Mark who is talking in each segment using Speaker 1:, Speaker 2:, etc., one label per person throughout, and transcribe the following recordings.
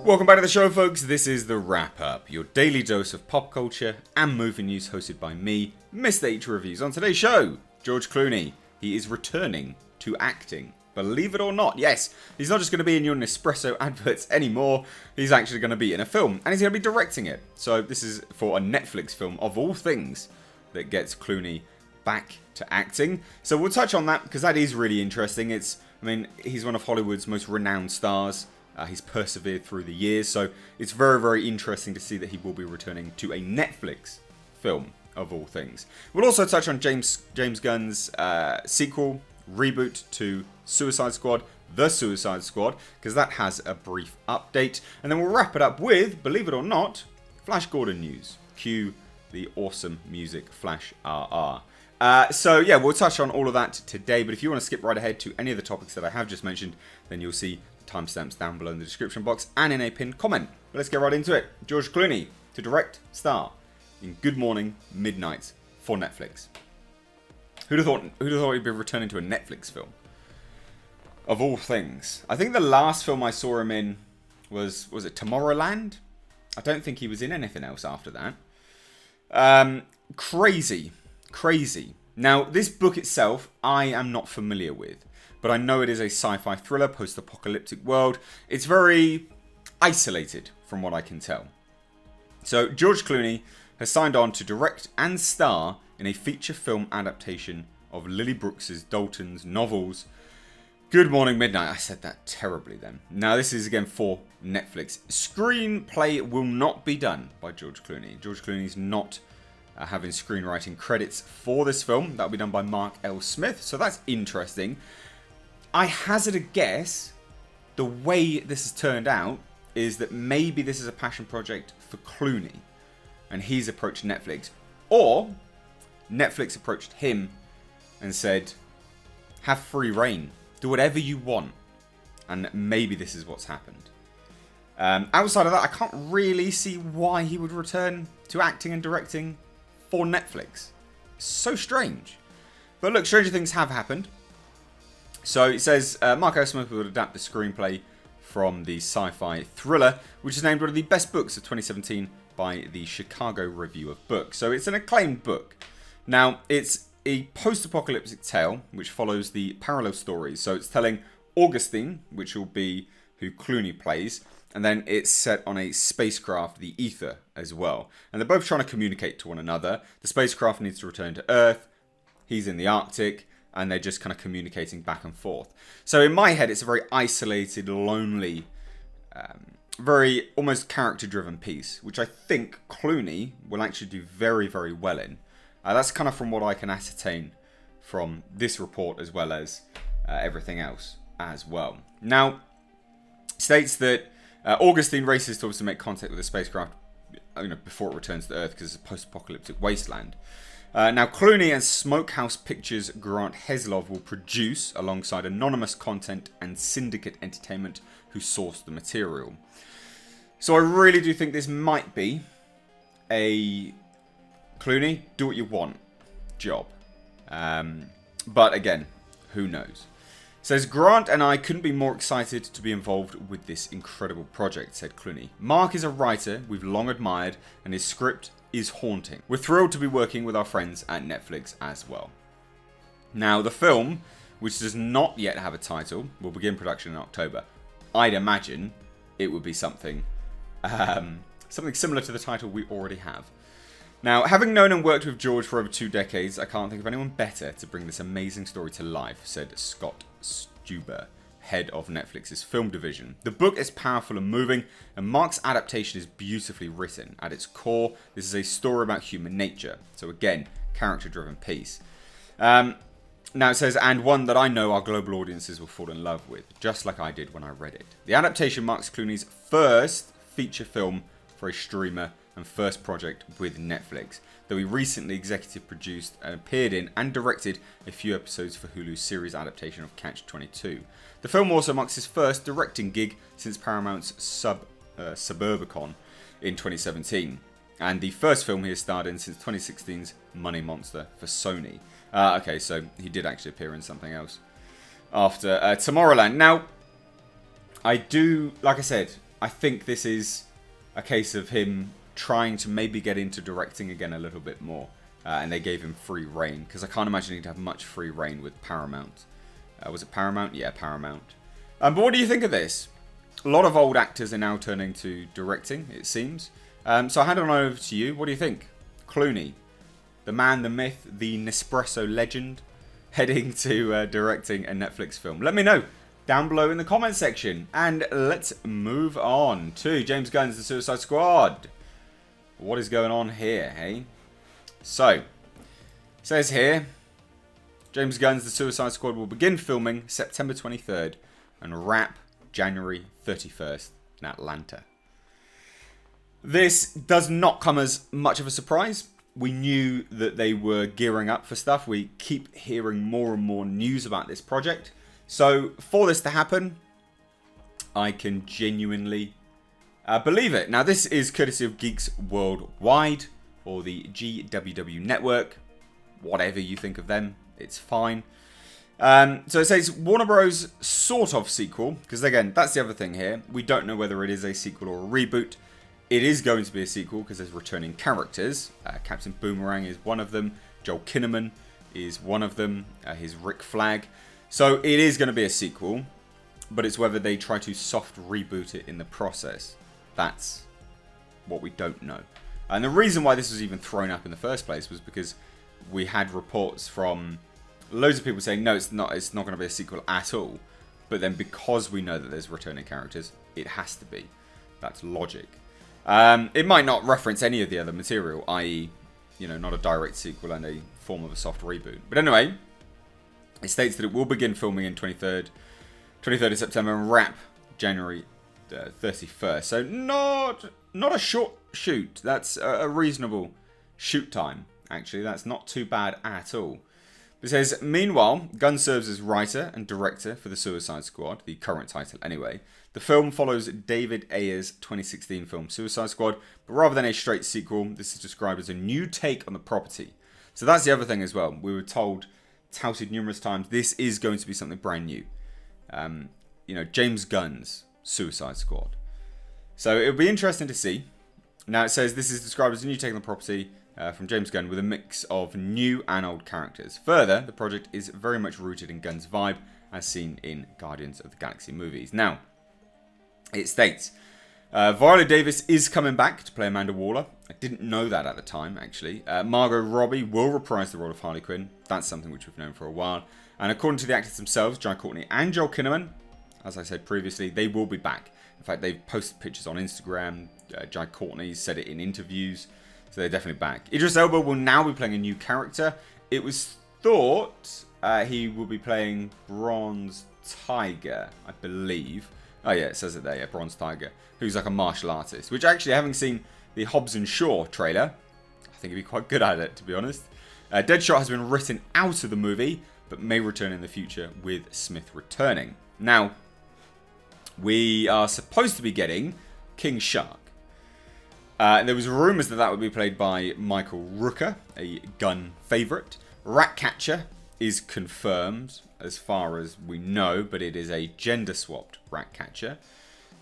Speaker 1: Welcome back to the show, folks. This is the Wrap Up, your daily dose of pop culture and movie news, hosted by me, Mr. H Reviews. On today's show, George Clooney. He is returning to acting. Believe it or not, yes, he's not just going to be in your Nespresso adverts anymore. He's actually going to be in a film, and he's going to be directing it. So this is for a Netflix film, of all things, that gets Clooney back to acting. So we'll touch on that, because that is really interesting. He's one of Hollywood's most renowned stars. He's persevered through the years, so it's very, very interesting to see that he will be returning to a Netflix film, of all things. We'll also touch on James Gunn's sequel, reboot to Suicide Squad, The Suicide Squad, because that has a brief update. And then we'll wrap it up with, believe it or not, Flash Gordon news. Cue the awesome music, Flash RR. So yeah, we'll touch on all of that today, but if you want to skip right ahead to any of the topics that I have just mentioned, then you'll see timestamps down below in the description box and in a pinned comment. But let's get right into it. George Clooney to direct, star in Good Morning, Midnight for Netflix. Who'd have thought he'd be returning to a Netflix film? Of all things. I think the last film I saw him in was it Tomorrowland? I don't think he was in anything else after that. Crazy. Now, this book itself, I am not familiar with. But I know it is a sci-fi thriller, post-apocalyptic world. It's very isolated, from what I can tell. So, George Clooney has signed on to direct and star in a feature film adaptation of Lily Brooks's Dalton's novels, Good Morning Midnight. I said that terribly then. Now, this is again for Netflix. Screenplay will not be done by George Clooney. George Clooney's not having screenwriting credits for this film. That'll be done by Mark L. Smith, so that's interesting. I hazard a guess, the way this has turned out is that maybe this is a passion project for Clooney and he's approached Netflix, or Netflix approached him and said, have free reign, do whatever you want, and maybe this is what's happened. Outside of that, I can't really see why he would return to acting and directing for Netflix. So strange. But look, stranger things have happened. So it says Mark L. Smith will adapt the screenplay from the sci-fi thriller, which is named one of the best books of 2017 by the Chicago Review of Books. So it's an acclaimed book. Now, it's a post-apocalyptic tale which follows the parallel stories. So it's telling Augustine, which will be who Clooney plays, and then it's set on a spacecraft, the Ether, as well. And they're both trying to communicate to one another. The spacecraft needs to return to Earth. He's in the Arctic. And they're just kind of communicating back and forth. So in my head, it's a very isolated, lonely, very almost character-driven piece, which I think Clooney will actually do very, very well in. That's kind of from what I can ascertain from this report, as well as everything else as well. Now, states that Augustine races to obviously make contact with the spacecraft, before it returns to Earth, because it's a post-apocalyptic wasteland. Now, Clooney and Smokehouse Pictures' Grant Heslov will produce, alongside Anonymous Content and Syndicate Entertainment, who sourced the material. So I really do think this might be a Clooney, do what you want job. But again, who knows? It says, Grant and I couldn't be more excited to be involved with this incredible project, said Clooney. Mark is a writer we've long admired, and his script is haunting. We're thrilled to be working with our friends at Netflix as well. Now, the film, which does not yet have a title, will begin production in October. I'd imagine it would be something similar to the title we already have. Now, having known and worked with George for over 2 decades, I can't think of anyone better to bring this amazing story to life, said Scott Stuber, head of Netflix's film division. The book is powerful and moving, and Mark's adaptation is beautifully written. At its core, this is a story about human nature. So again, character-driven piece. Now it says, and one that I know our global audiences will fall in love with, just like I did when I read it. The adaptation marks Clooney's first feature film for a streamer and first project with Netflix, though he recently executive produced and appeared in and directed a few episodes for Hulu's series adaptation of Catch-22. The film also marks his first directing gig since Paramount's Suburbicon in 2017, and the first film he has starred in since 2016's Money Monster for Sony. Okay, so he did actually appear in something else after Tomorrowland. Now, I do, like I said, I think this is a case of him trying to maybe get into directing again a little bit more. And they gave him free reign, because I can't imagine he'd have much free reign with Paramount. Was it Paramount? Yeah, Paramount. But what do you think of this? A lot of old actors are now turning to directing, it seems. So I hand it on over to you. What do you think? Clooney, the man, the myth, the Nespresso legend, heading to directing a Netflix film. Let me know down below in the comment section. And let's move on to James Gunn's The Suicide Squad. What is going on here, hey? So, it says here, James Gunn's The Suicide Squad will begin filming September 23rd and wrap January 31st in Atlanta. This does not come as much of a surprise. We knew that they were gearing up for stuff. We keep hearing more and more news about this project. So, for this to happen, I can genuinely believe it. Now, this is courtesy of Geeks Worldwide, or the GWW Network. Whatever you think of them, it's fine. So it says Warner Bros. Sort of sequel, because again, that's the other thing here. We don't know whether it is a sequel or a reboot. It is going to be a sequel because there's returning characters. Captain Boomerang is one of them. Joel Kinnaman is one of them. His Rick Flag. So it is going to be a sequel, but it's whether they try to soft reboot it in the process. That's what we don't know. And the reason why this was even thrown up in the first place was because we had reports from loads of people saying, no, it's not going to be a sequel at all. But then because we know that there's returning characters, it has to be. That's logic. It might not reference any of the other material, i.e., not a direct sequel and a form of a soft reboot. But anyway, it states that it will begin filming in 23rd of September and wrap January 31st. So not a short shoot. That's a reasonable shoot time, actually. That's not too bad at all. It says, meanwhile, Gunn serves as writer and director for The Suicide Squad, the current title anyway. The film follows David Ayer's 2016 film Suicide Squad, but rather than a straight sequel, this is described as a new take on the property. So that's the other thing as well. We were touted numerous times, this is going to be something brand new. James Gunn's Suicide Squad. So it'll be interesting to see. Now it says this is described as a new take on the property from James Gunn with a mix of new and old characters. Further, the project is very much rooted in Gunn's vibe as seen in Guardians of the Galaxy movies. Now, it states, Viola Davis is coming back to play Amanda Waller. I didn't know that at the time, actually. Margot Robbie will reprise the role of Harley Quinn. That's something which we've known for a while. And according to the actors themselves, Jai Courtney and Joel Kinnaman, as I said previously, they will be back. In fact, they've posted pictures on Instagram. Jai Courtney said it in interviews. So they're definitely back. Idris Elba will now be playing a new character. It was thought he will be playing Bronze Tiger, I believe. Oh yeah, it says it there, yeah, Bronze Tiger. Who's like a martial artist. Which actually, having seen the Hobbs and Shaw trailer, I think he'd be quite good at it, to be honest. Deadshot has been written out of the movie, but may return in the future with Smith returning. Now, we are supposed to be getting King Shark. There was rumours that would be played by Michael Rooker, a Gunn favourite. Ratcatcher is confirmed as far as we know, but it is a gender-swapped Ratcatcher.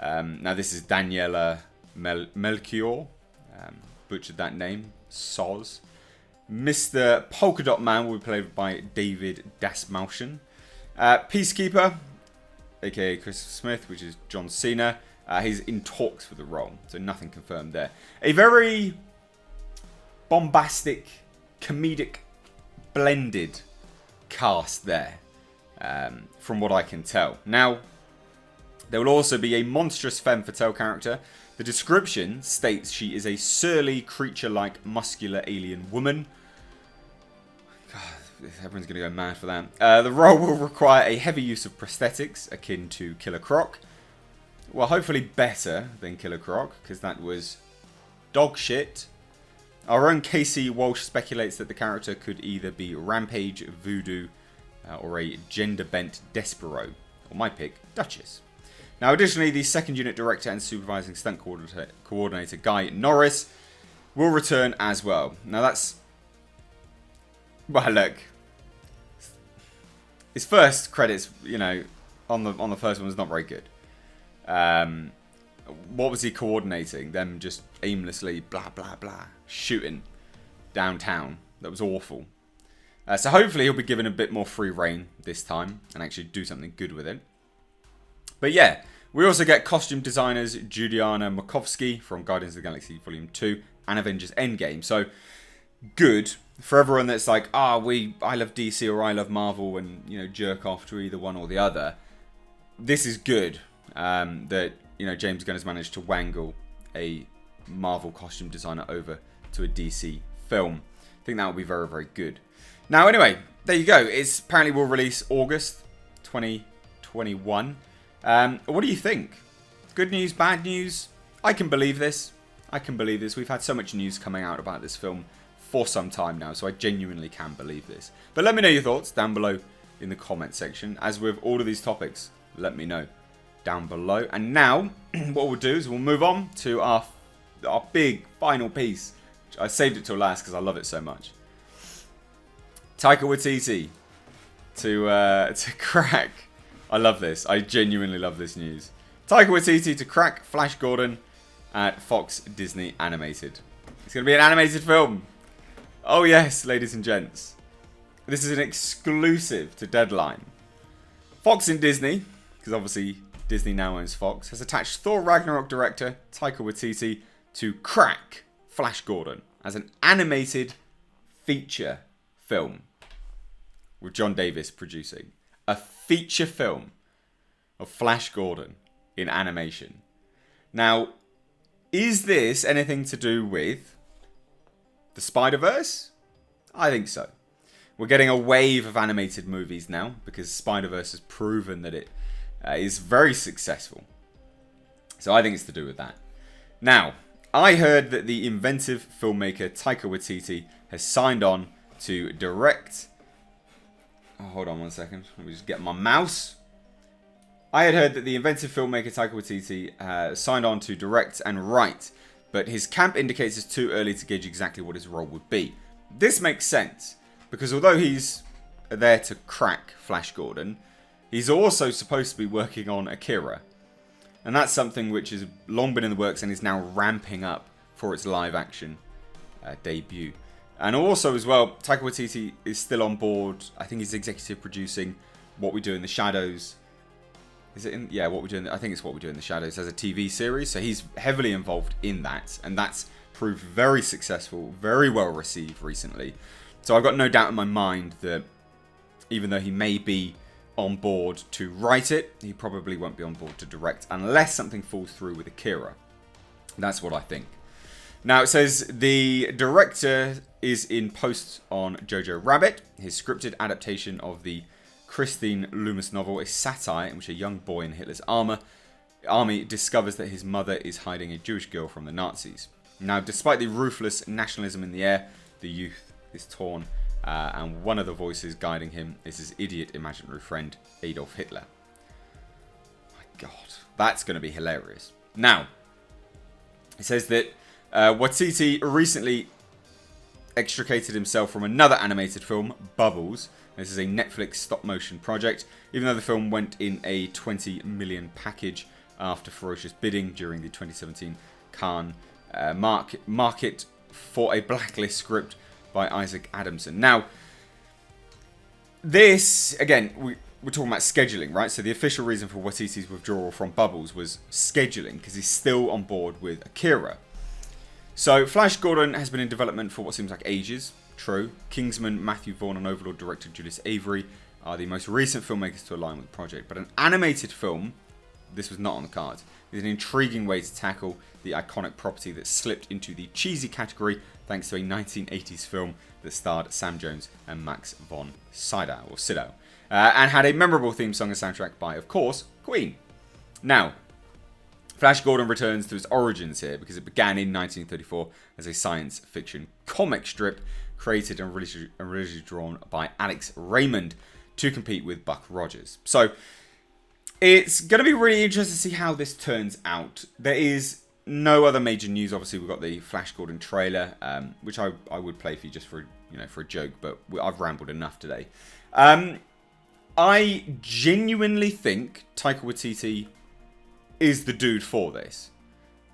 Speaker 1: Now this is Daniela Melchior, butchered that name, Soz. Mr. Polka Dot Man will be played by David Dasmalchian. Peacekeeper, aka Chris Smith, which is John Cena. He's in talks for the role, so nothing confirmed there. A very bombastic, comedic, blended cast there, from what I can tell. Now, there will also be a monstrous femme fatale character. The description states she is a surly, creature-like, muscular alien woman. God, everyone's going to go mad for that. The role will require a heavy use of prosthetics, akin to Killer Croc. Well, hopefully better than Killer Croc, because that was dog shit. Our own Casey Walsh speculates that the character could either be Rampage, Voodoo, or a gender-bent Despero. Or my pick, Duchess. Now, additionally, the second unit director and supervising stunt coordinator Guy Norris will return as well. Now, that's... Well, look. His first credits, on the first one was not very good. What was he coordinating? Them just aimlessly, blah, blah, blah, shooting downtown. That was awful. So hopefully he'll be given a bit more free reign this time and actually do something good with it. But yeah, we also get costume designers Juliana Makovsky from Guardians of the Galaxy Volume 2 and Avengers Endgame. So good for everyone that's like, I love DC or I love Marvel and, jerk off to either one or the other. This is good that, James Gunn has managed to wangle a Marvel costume designer over to a DC film. I think that will be very, very good. Now, anyway, there you go. It's apparently will release August 2021. What do you think? Good news, bad news? I can believe this. We've had so much news coming out about this film for some time now, so I genuinely can believe this. But let me know your thoughts down below in the comment section. As with all of these topics, let me know down below. And now, what we'll do is we'll move on to our big final piece. I saved it till last because I love it so much. Taika Waititi to crack. I love this. I genuinely love this news. Taika Waititi to crack Flash Gordon at Fox Disney Animated. It's going to be an animated film. Oh yes, ladies and gents. This is an exclusive to Deadline. Fox and Disney, because obviously Disney now owns Fox, has attached Thor Ragnarok director Taika Waititi to crack Flash Gordon as an animated feature film, with John Davis producing. A feature film of Flash Gordon in animation. Now, is this anything to do with the Spider-Verse? I think so. We're getting a wave of animated movies now because Spider-Verse has proven that it is very successful. So I think it's to do with that. Now, I heard that the inventive filmmaker Taika Waititi has signed on to direct... Oh, hold on one second. Let me just get my mouse. I had heard that the inventive filmmaker Taika Waititi signed on to direct and write, but his camp indicates it's too early to gauge exactly what his role would be. This makes sense, because although he's there to crack Flash Gordon, he's also supposed to be working on Akira. And that's something which has long been in the works and is now ramping up for its live action debut. And also as well, Taika Waititi is still on board. I think he's executive producing What We Do in the Shadows. Is it in? Yeah, What We Do in the, I think it's What We Do in the Shadows as a TV series. So he's heavily involved in that. And that's proved very successful, very well received recently. So I've got no doubt in my mind that even though he may be on board to write it, he probably won't be on board to direct unless something falls through with Akira. That's what I think. Now, it says the director is in post on Jojo Rabbit, his scripted adaptation of the Christine Loomis novel, a satire in which a young boy in Hitler's army discovers that his mother is hiding a Jewish girl from the Nazis. Now, despite the ruthless nationalism in the air, the youth is torn, and one of the voices guiding him is his idiot imaginary friend, Adolf Hitler. My God, that's going to be hilarious. Now, it says that Waititi recently extricated himself from another animated film, Bubbles. This is a Netflix stop-motion project, even though the film went in a $20 million package after ferocious bidding during the 2017 Cannes market for a blacklist script by Isaac Adamson. Now, this, again, we're talking about scheduling, right? So the official reason for Waititi's withdrawal from Bubbles was scheduling, because he's still on board with Akira. So Flash Gordon has been in development for what seems like ages. True. Kingsman, Matthew Vaughn, and Overlord director Julius Avery are the most recent filmmakers to align with the project. But an animated film, this was not on the cards, is an intriguing way to tackle the iconic property that slipped into the cheesy category thanks to a 1980s film that starred Sam Jones and Max von Sydow, and had a memorable theme song and soundtrack by, of course, Queen. Now, Flash Gordon returns to its origins here because it began in 1934 as a science fiction comic strip created and originally drawn by Alex Raymond to compete with Buck Rogers. So it's going to be really interesting to see how this turns out. There is no other major news. Obviously, we've got the Flash Gordon trailer, which I would play for you just for a joke, but I've rambled enough today. I genuinely think Taika Waititi is the dude for this.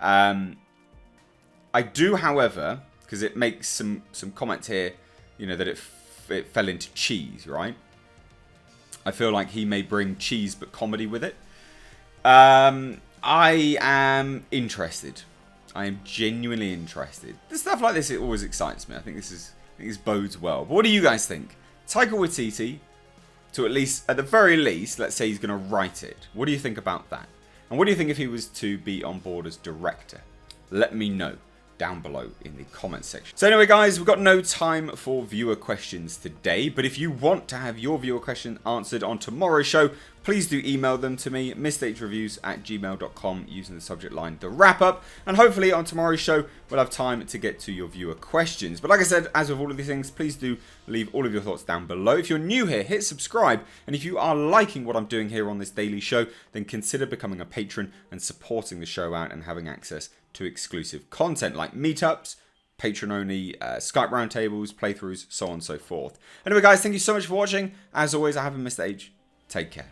Speaker 1: I do, however, because it makes some comments here, you know, that it fell into cheese, right? I feel like he may bring cheese but comedy with it. I am interested. I am genuinely interested. The stuff like this, it always excites me. I think this bodes well. But what do you guys think? Taika Waititi, at the very least, let's say he's going to write it. What do you think about that? And what do you think if he was to be on board as director? Let me know down below in the comments section. So anyway, guys, we've got no time for viewer questions today, but if you want to have your viewer question answered on tomorrow's show, please do email them to me, misstagereviews@gmail.com, using the subject line The Wrap Up, and hopefully on tomorrow's show we'll have time to get to your viewer questions. But like I said, as with all of these things, please do leave all of your thoughts down below. If you're new here, hit subscribe, and if you are liking what I'm doing here on this daily show, then consider becoming a patron and supporting the show out and having access to exclusive content like meetups, patron-only Skype roundtables, playthroughs, so on and so forth. Anyway, guys, thank you so much for watching. As always, I haven't missed age. Take care.